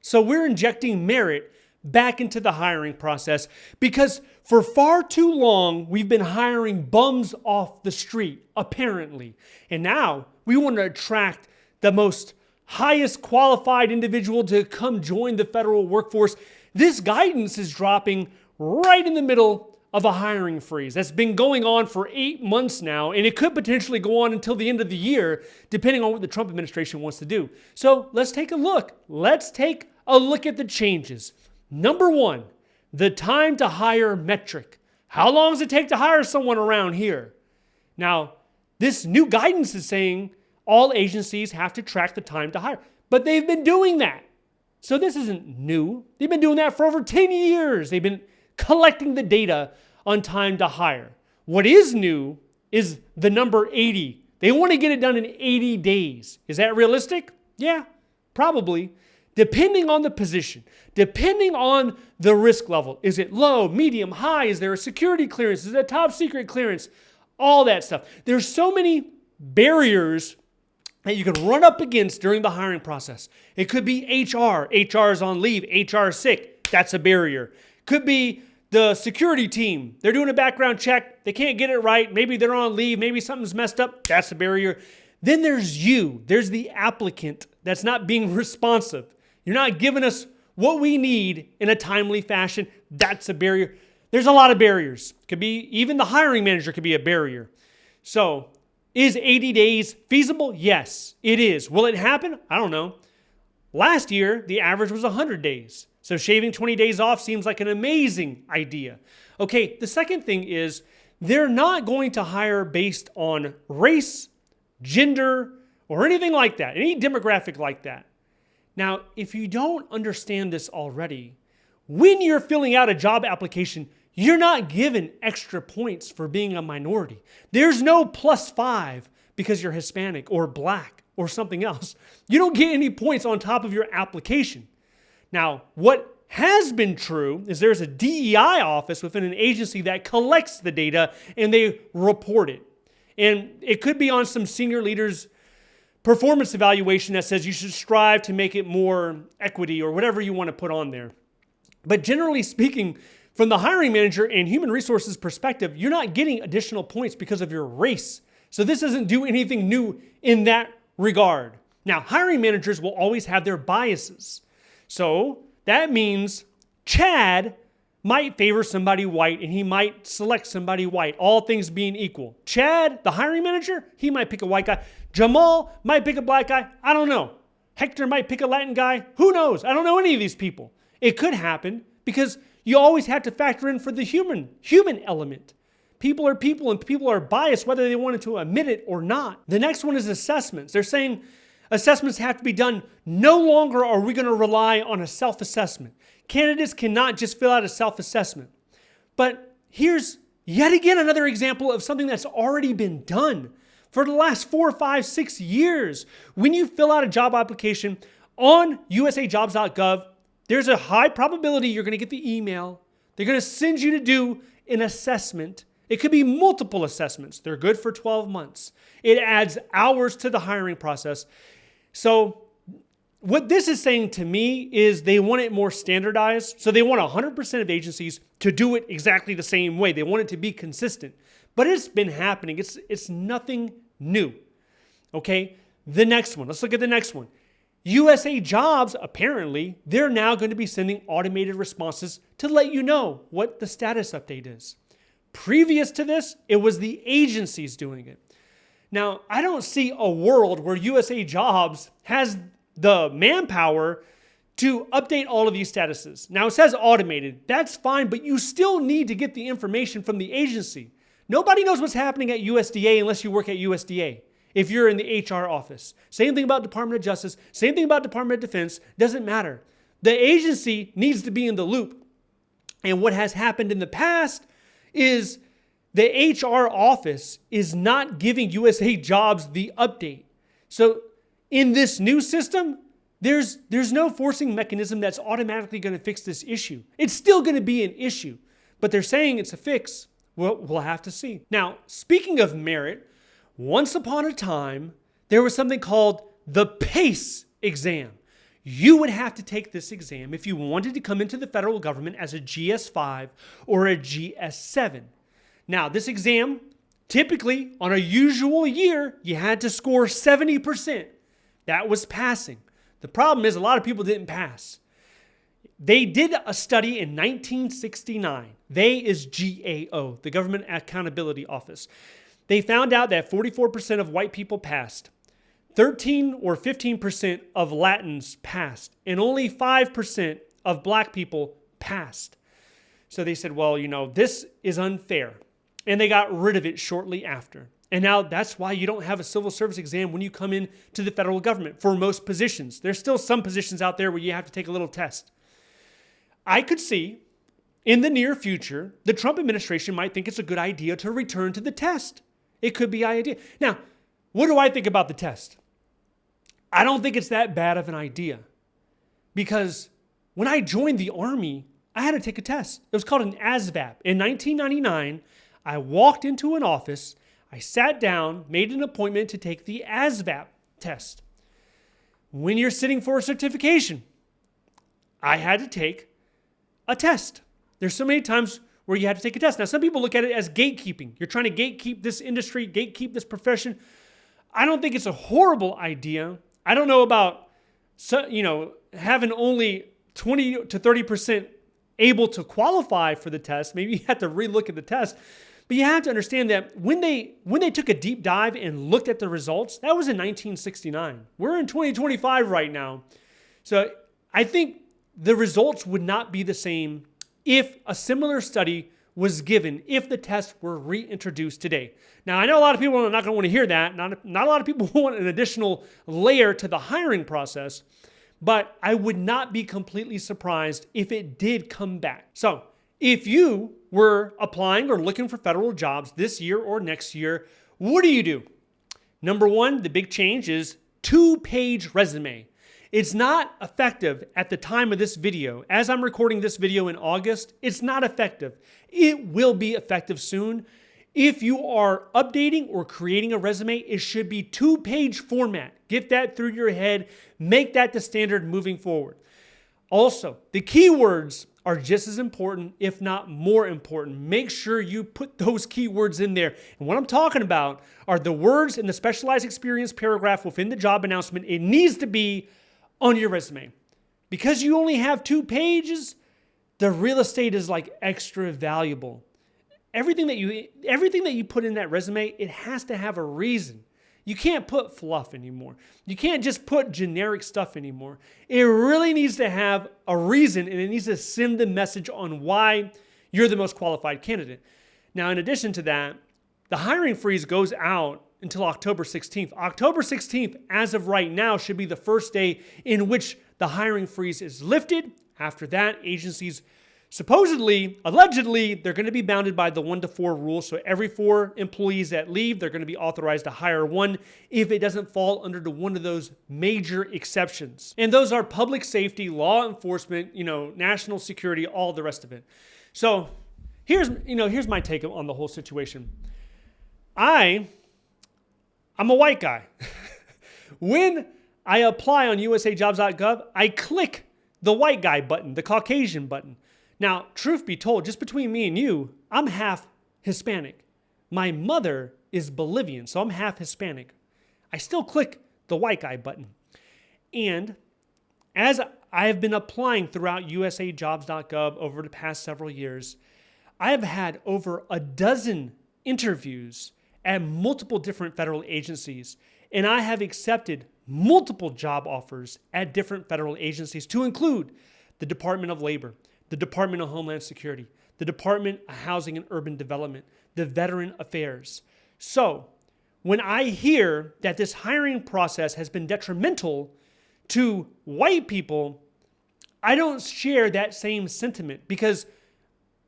So we're injecting merit back into the hiring process because for far too long, we've been hiring bums off the street, apparently. And now we want to attract the most highest qualified individual to come join the federal workforce. This guidance is dropping right in the middle of a hiring freeze that's been going on for 8 months now, and it could potentially go on until the end of the year, depending on what the Trump administration wants to do. So let's take a look. Let's take a look at the changes. Number one, the time to hire metric. How long does it take to hire someone around here? Now, this new guidance is saying all agencies have to track the time to hire, but they've been doing that. So this isn't new. They've been doing that for over 10 years. They've been collecting the data on time to hire. What is new is the number 80. They want to get it done in 80 days. Is that realistic? Yeah, probably. Depending on the position, depending on the risk level. Is it low, medium, high? Is there a security clearance? Is it a top secret clearance? All that stuff. There's so many barriers that you can run up against during the hiring process. It could be HR. HR is on leave. HR is sick. That's a barrier. Could be the security team. They're doing a background check. They can't get it right. Maybe they're on leave. Maybe something's messed up. That's a barrier. Then there's you. There's the applicant that's not being responsive. You're not giving us what we need in a timely fashion. That's a barrier. There's a lot of barriers. Could be even the hiring manager could be a barrier. So is 80 days feasible? Yes, it is. Will it happen? I don't know. Last year, the average was 100 days. So shaving 20 days off seems like an amazing idea. Okay, the second thing is they're not going to hire based on race, gender, or anything like that, any demographic like that. Now, if you don't understand this already, when you're filling out a job application, you're not given extra points for being a minority. There's no +5 because you're Hispanic or black or something else. You don't get any points on top of your application. Now, what has been true is there's a DEI office within an agency that collects the data and they report it. And it could be on some senior leaders' performance evaluation that says you should strive to make it more equity or whatever you want to put on there. But generally speaking, from the hiring manager and human resources perspective, you're not getting additional points because of your race. So this doesn't do anything new in that regard. Now, hiring managers will always have their biases. So that means Chad might favor somebody white and he might select somebody white, all things being equal. Chad, the hiring manager, he might pick a white guy. Jamal might pick a black guy. I don't know. Hector might pick a Latin guy. Who knows? I don't know any of these people. It could happen because you always have to factor in for the human element. People are people and people are biased whether they wanted to admit it or not. The next one is assessments. They're saying assessments have to be done. No longer are we going to rely on a self-assessment. Candidates cannot just fill out a self-assessment. But here's yet again another example of something that's already been done for the last 4, 5, 6 years. When you fill out a job application on USAJOBS.gov, there's a high probability you're going to get the email. They're going to send you to do an assessment. It could be multiple assessments. They're good for 12 months. It adds hours to the hiring process. So what this is saying to me is they want it more standardized. So they want 100% of agencies to do it exactly the same way. They want it to be consistent. But it's been happening. It's nothing new. Okay? The next one. Let's look at the next one. USAJOBS, apparently, they're now going to be sending automated responses to let you know what the status update is. Previous to this, it was the agencies doing it. Now, I don't see a world where USAJOBS has the manpower to update all of these statuses. Now, it says automated. That's fine, but you still need to get the information from the agency. Nobody knows what's happening at USDA unless you work at USDA. If you're in the HR office. Same thing about Department of Justice. Same thing about Department of Defense. Doesn't matter. The agency needs to be in the loop. And what has happened in the past is the HR office is not giving USAJOBS the update. So in this new system, there's no forcing mechanism that's automatically going to fix this issue. It's still going to be an issue, but they're saying it's a fix. We'll have to see. Now, speaking of merit, once upon a time, there was something called the PACE exam. you would have to take this exam if you wanted to come into the federal government as a GS5 or a GS7. Now, this exam, typically on a usual year, you had to score 70%. That was passing. The problem is a lot of people didn't pass. They did a study in 1969. They is GAO, the Government Accountability Office. They found out that 44% of white people passed. 13 or 15% of Latins passed, and only 5% of black people passed. So they said, well, this is unfair. And they got rid of it shortly after. And now that's why you don't have a civil service exam when you come in to the federal government for most positions. There's still some positions out there where you have to take a little test. I could see in the near future, the Trump administration might think it's a good idea to return to the test. It could be an idea. Now, what do I think about the test? I don't think it's that bad of an idea, because when I joined the Army, I had to take a test. It was called an ASVAB. In 1999, I walked into an office, I sat down, made an appointment to take the ASVAB test. When you're sitting for a certification, I had to take a test. There's so many times where you have to take a test. Now, some people look at it as gatekeeping. You're trying to gatekeep this industry, gatekeep this profession. I don't think it's a horrible idea. I don't know about, having only 20 to 30% able to qualify for the test. Maybe you have to relook at the test. But you have to understand that when they took a deep dive and looked at the results, that was in 1969. We're in 2025 right now. So I think the results would not be the same if a similar study was given, if the tests were reintroduced today. Now, I know a lot of people are not going to want to hear that. Not a lot of people want an additional layer to the hiring process, but I would not be completely surprised if it did come back. So if you were applying or looking for federal jobs this year or next year, what do? Number one, the big change is 2-page resume. It's not effective at the time of this video. As I'm recording this video in August, it's not effective. It will be effective soon. If you are updating or creating a resume, it should be 2-page format. Get that through your head. Make that the standard moving forward. Also, the keywords are just as important, if not more important. Make sure you put those keywords in there. And what I'm talking about are the words in the specialized experience paragraph within the job announcement. It needs to be on your resume. Because you only have 2 pages, the real estate is like extra valuable. Everything that you put in that resume, it has to have a reason. You can't put fluff anymore. You can't just put generic stuff anymore. It really needs to have a reason, and it needs to send the message on why you're the most qualified candidate. Now, in addition to that, the hiring freeze goes out until October 16th. October 16th, as of right now, should be the first day in which the hiring freeze is lifted. After that, agencies supposedly, allegedly, they're going to be bounded by the 1-to-4 rule. So every 4 employees that leave, they're going to be authorized to hire 1 if it doesn't fall under one of those major exceptions. And those are public safety, law enforcement, national security, all the rest of it. So here's my take on the whole situation. I'm a white guy. When I apply on USAJOBS.gov, I click the white guy button, the Caucasian button. Now, truth be told, just between me and you, I'm half Hispanic. My mother is Bolivian, so I'm half Hispanic. I still click the white guy button. And as I have been applying throughout USAJOBS.gov over the past several years, I have had over a dozen interviews at multiple different federal agencies, and I have accepted multiple job offers at different federal agencies, to include the Department of Labor, the Department of Homeland Security, the Department of Housing and Urban Development, the Veteran Affairs. So when I hear that this hiring process has been detrimental to white people, I don't share that same sentiment, because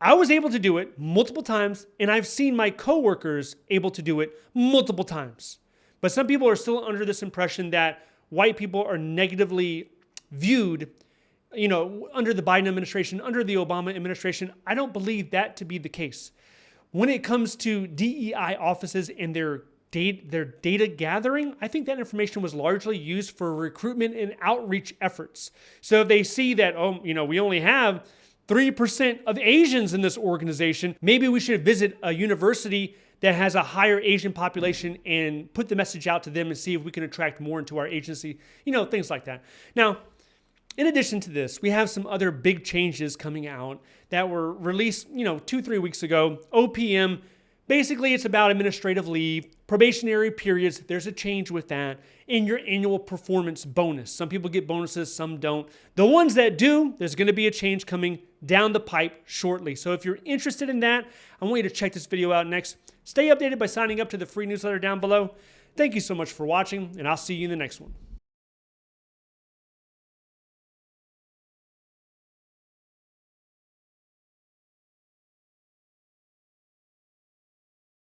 I was able to do it multiple times, and I've seen my coworkers able to do it multiple times. But some people are still under this impression that white people are negatively viewed, under the Biden administration, under the Obama administration. I don't believe that to be the case. When it comes to DEI offices and their their data gathering, I think that information was largely used for recruitment and outreach efforts. So if they see that, oh, we only have 3% of Asians in this organization, maybe we should visit a university that has a higher Asian population and put the message out to them and see if we can attract more into our agency, things like that. Now, in addition to this, we have some other big changes coming out that were released, 2-3 weeks ago. OPM, basically it's about administrative leave, probationary periods. There's a change with that. In your annual performance bonus. Some people get bonuses, some don't. The ones that do, there's going to be a change coming down the pipe shortly. So if you're interested in that, I want you to check this video out next. Stay updated by signing up to the free newsletter down below. Thank you so much for watching, and I'll see you in the next one.